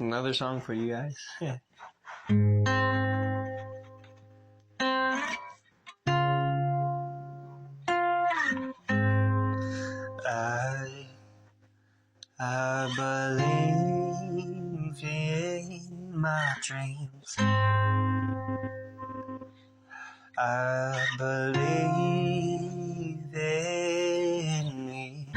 Another song for you guys. Yeah. I believe in my dreams. I believe in me.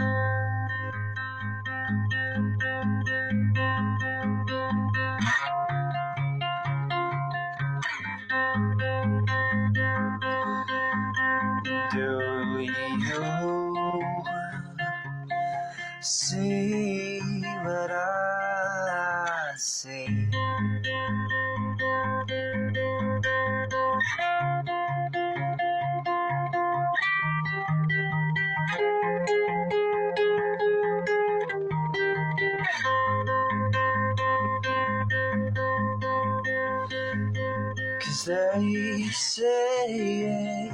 Do you see what I see? Cause they say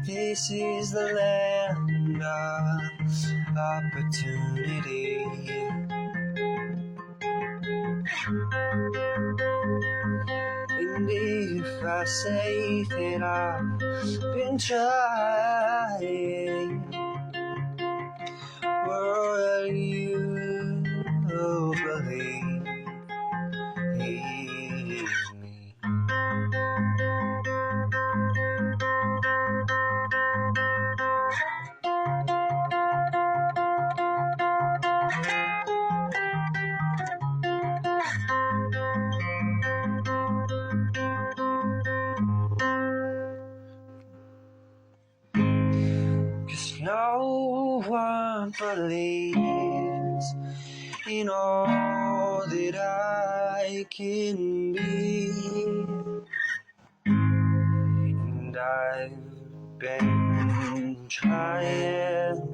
this is the land of opportunity. And if I say that I've been trying, will you believe in me? Cause no one believes in all that I can be. And I've been trying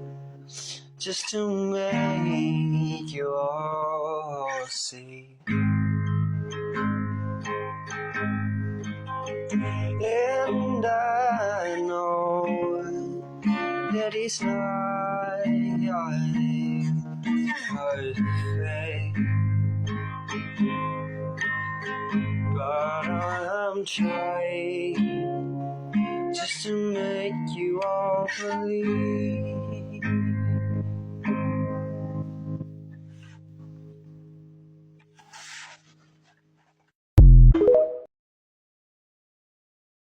just to make you all see. And I know that it's not perfect, but I'm trying just to make you all believe.